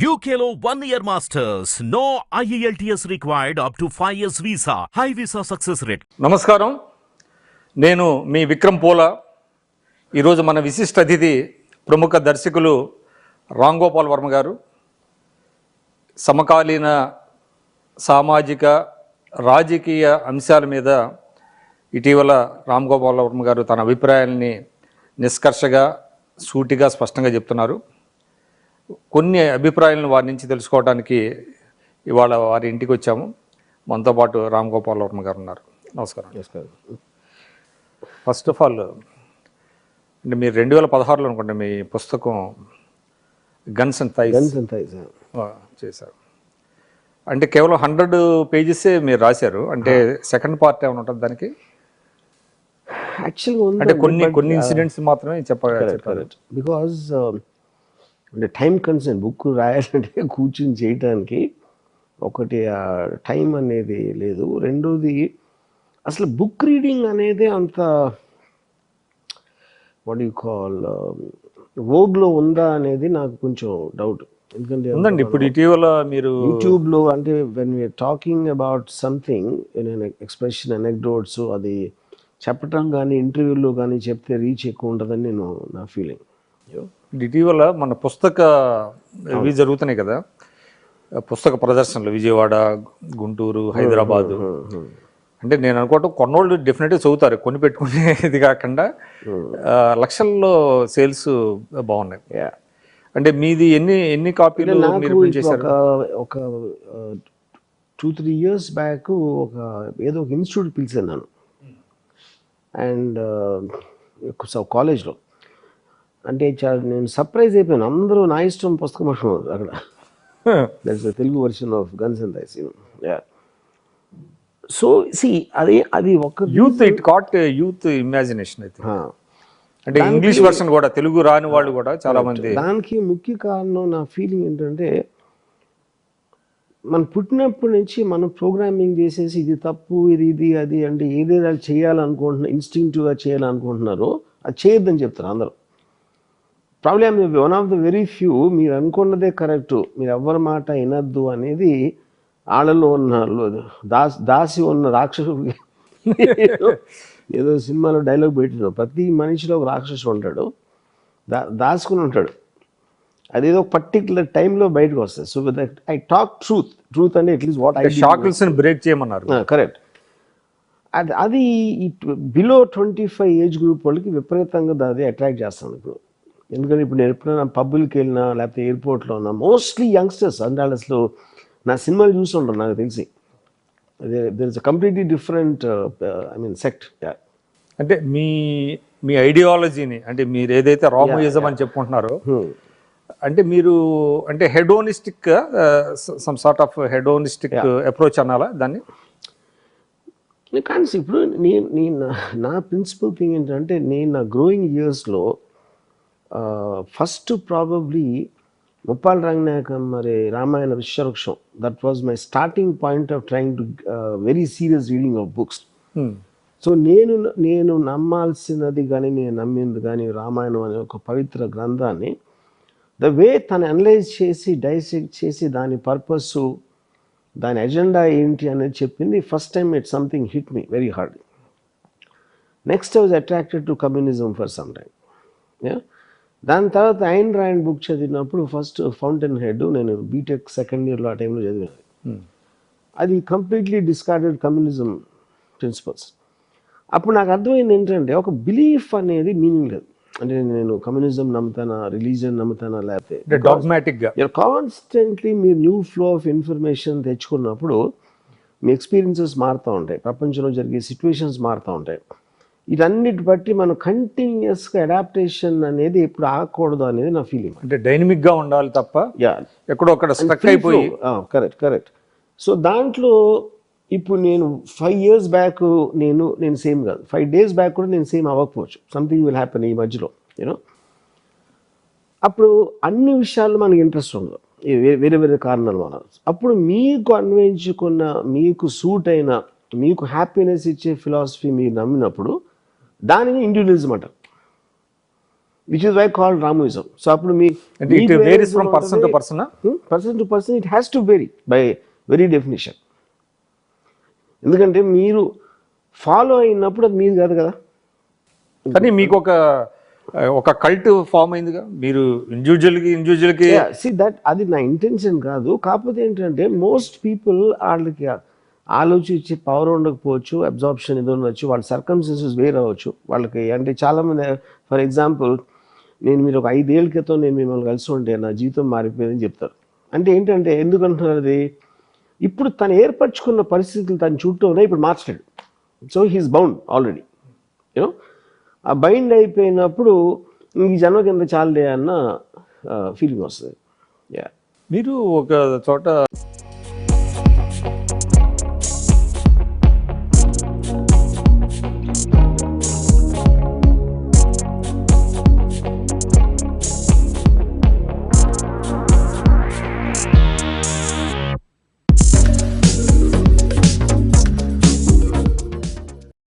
UKLO 1 year masters. No IELTS required up to 5 years visa. High visa success rate. నమస్కారం, నేను మీ విక్రమ్ పోలా. ఈరోజు మన విశిష్ట అతిథి ప్రముఖ దర్శకులు రామ్ గోపాల్ వర్మ గారు. సమకాలీన సామాజిక రాజకీయ అంశాల మీద ఇటీవల రామ్ గోపాల్ వర్మ గారు తన అభిప్రాయాల్ని నిష్కర్షగా సూటిగా స్పష్టంగా చెప్తున్నారు. కొన్ని అభిప్రాయాలను వారి నుంచి తెలుసుకోవడానికి ఇవాళ వారి ఇంటికి వచ్చాము. మనతో పాటు రామ్ గోపాల్ వర్మ గారు ఉన్నారు. నమస్కారం. నమస్కారం. ఫస్ట్ ఆఫ్ ఆల్, అంటే మీరు 2016లో అనుకుంటే మీ పుస్తకం గన్స్ అండ్ థైస్ చేశారు. అంటే కేవలం 100 పేజెసే మీరు రాశారు. అంటే సెకండ్ పార్ట్ ఏమైనా ఉంటుంది దానికి? యాక్చువల్గా అంటే కొన్ని ఇన్సిడెంట్స్ మాత్రమే చెప్పారు. బికాజ్ అంటే టైం కన్సర్న్, బుక్ రాయాలంటే కూర్చుని చేయటానికి ఒకటి టైం అనేది లేదు. రెండోది అసలు బుక్ రీడింగ్ అనేది అంత వాట్ యు కాల్ వోగ్లో ఉందా అనేది నాకు కొంచెం డౌట్. ఎందుకంటే ఉందండి, ఇప్పుడు ఇటీవల మీరు యూట్యూబ్లో అంటే when we are talking about something expression anecdotes అది చెప్పటం కానీ ఇంటర్వ్యూలో కానీ చెప్తే రీచ్ ఎక్కువ ఉంటుందని నేను నా ఫీలింగ్. ఇటీవల మన పుస్తక ఇవి జరుగుతున్నాయి కదా, పుస్తక ప్రదర్శనలు విజయవాడ, గుంటూరు, హైదరాబాదు. అంటే నేను అనుకోవటం కొన్నోళ్ళు డెఫినెట్గా చదువుతారు, కొని పెట్టుకునేది కాకుండా లక్షల్లో సేల్స్ బాగున్నాయి. అంటే మీది ఎన్ని కాపీలు మీరు ప్రింట్ చేశారు? ఒక 2-3 years బ్యాక్ ఏదో ఒక ఇన్స్టిట్యూట్ పిలిచాను నన్ను, అండ్ కాలేజ్లో. అంటే నేను సర్ప్రైజ్ అయిపోయాను. అందరూ నా ఇష్టం పుస్తకం అక్కడ. That's the Telugu version of guns and thighs. So see అది ఒక youth, it caught youth imagination అయితే. అంటే ఇంగ్లీష్ వర్షన్ కూడా, తెలుగు రాని వాళ్ళు కూడా చాలా మంది. దానికి ముఖ్య కారణం నా ఫీలింగ్ ఏంటంటే, మనం పుట్టినప్పటి నుంచి మనం ప్రోగ్రామింగ్ చేసేసి ఇది తప్పు, ఇది అది అంటే ఏదైనా చేయాలనుకుంటున్నా, ఇన్స్టింక్టివ్గా చేయాలనుకుంటున్నారో అది చేయొద్దని చెప్తారు అందరూ. Problem one of the very few మీరు అనుకున్నదే కరెక్టు, మీరు ఎవరి మాట వినద్దు అనేది వాళ్ళలో ఉన్న దాసి ఉన్న రాక్షసుడు. ఏదో సినిమాలో డైలాగ్ పెట్టిన ప్రతి మనిషిలో ఒక రాక్షసుడు ఉంటాడు, దాచుకుని ఉంటాడు. అదేదో పర్టికులర్ టైంలో బయటకు వస్తుంది. సో ఐ టాక్ ట్రూత్ అంటే at least what I shackles break చేయమన్నారు. కరెక్ట్. అది బిలో 25 ఏజ్ గ్రూప్ వాళ్ళకి విపరీతంగా అది అట్రాక్ట్ చేస్తాను ఇప్పుడు. ఎందుకంటే ఇప్పుడు నేను ఎప్పుడైనా పబ్బులకి వెళ్ళినా లేకపోతే ఎయిర్పోర్ట్లో ఉన్నా మోస్ట్లీ యంగ్స్టర్స్ అంటే వాళ్ళు అసలు నా సినిమాలు చూస్తుంటారు. నాకు తెలిసి there is a completely different sect. అంటే మీ ఐడియాలజీని, అంటే మీరు ఏదైతే రామోయిజం అని చెప్పుకుంటున్నారో, అంటే మీరు అంటే hedonistic, some sort of hedonistic approach అనాలా దాన్ని? కానీ ఇప్పుడు నా ప్రిన్సిపల్ థింగ్ ఏంటంటే, నేను నా గ్రోయింగ్ ఇయర్స్లో ఫస్ట్ ప్రాబబ్లీ ముప్పాళ్ళ రంగనాయకం మరి Ramayana Vishwavruksham, that was my starting point of trying to very serious reading of books. So నేను నమ్మాల్సినది కానీ నేను నమ్మింది కానీ రామాయణం అనే ఒక పవిత్ర గ్రంథాన్ని ద వే తను అనలైజ్ చేసి డైసెక్ట్ చేసి దాని పర్పస్, దాని ఎజెండా ఏంటి అనేది చెప్పింది. First time it something hit me very hard. Next I was attracted to communism for some time. దాని తర్వాత ఐన్ రాండ్ బుక్ చదివినప్పుడు ఫస్ట్ ఫౌంటైన్ హెడ్ నేను బీటెక్ సెకండ్ ఇయర్లో ఆ టైంలో చదివినది. అది కంప్లీట్లీ డిస్కార్డెడ్ కమ్యూనిజం ప్రిన్సిపల్స్. అప్పుడు నాకు అర్థమైంది ఏంటంటే, ఒక బిలీఫ్ అనేది మీనింగ్ లేదు. అంటే నేను కమ్యూనిజం నమ్ముతానా, రిలీజియన్ నమ్ముతానా, లేకపోతే డాగ్మాటిక్గా కాన్స్టెంట్లీ మీరు న్యూ ఫ్లో ఆఫ్ ఇన్ఫర్మేషన్ తెచ్చుకున్నప్పుడు మీ ఎక్స్పీరియన్సెస్ మారుతూ ఉంటాయి, ప్రపంచంలో జరిగే సిచ్యువేషన్స్ మారుతూ ఉంటాయి. ఇదన్నిటి బట్టి మనం కంటిన్యూస్గా అడాప్టేషన్ అనేది ఎప్పుడు ఆగకూడదు అనేది నా ఫీలింగ్. అంటే డైనమిక్గా ఉండాలి తప్ప ఎక్కడో అక్కడ స్ట్రక్ అయిపోయి. కరెక్ట్. సో దాంట్లో ఇప్పుడు నేను 5 years బ్యాక్ నేను సేమ్ కాదు, 5 days బ్యాక్ కూడా నేను సేమ్ అవ్వకపోవచ్చు. సంథింగ్ విల్ హ్యాపెన్ ఈ మధ్యలో, యూనో. అప్పుడు అన్ని విషయాల్లో మనకి ఇంట్రెస్ట్ ఉండదు, వేరే వేరే కారణాలు వల్ల. అప్పుడు మీకు అన్వయించుకున్న, మీకు సూట్ అయిన, మీకు హ్యాపీనెస్ ఇచ్చే ఫిలాసఫీ మీరు నమ్మినప్పుడు దానిని ఇండివిజువలిజం అంటారు. Which is why called Ramoism. So అప్పుడు అంటే it varies from person to person. Person to person it has to vary by very definition. ఎందుకంటే మీరు ఫాలో అయినప్పుడు అది మీది కాదు కదా. కానీ మీకు ఒక కల్ట్ ఫామ్ అయిందిగా, మీరు ఇండివిజువల్కి సి దట్ అది నా ఇంటెన్షన్ కాదు. కాకపోతే ఏంటంటే మోస్ట్ పీపుల్ వాళ్ళకి ఆలోచించే పవర్ ఉండకపోవచ్చు, అబ్జార్ప్షన్ ఇది ఉండొచ్చు, వాళ్ళ సర్కమ్స్టెన్సెస్ వేరే అవ్వచ్చు వాళ్ళకి. అంటే చాలామంది ఫర్ ఎగ్జాంపుల్ మీరు ఒక 5 ఏళ్ళ క్రితం నేను మిమ్మల్ని కలిసి ఉంటే నా జీవితం మారిపోయిందని చెప్తారు. అంటే ఏంటంటే ఎందుకంటున్నారు అది, ఇప్పుడు తను ఏర్పరచుకున్న పరిస్థితులు తన చుట్టూ ఉన్నాయి, ఇప్పుడు మార్చలేడు. So he's bound already, you know. ఆ బైండ్ అయిపోయినప్పుడు ఈ జన్మ కింద చాలే అన్న ఫీలింగ్ వస్తుంది. మీరు ఒక చోట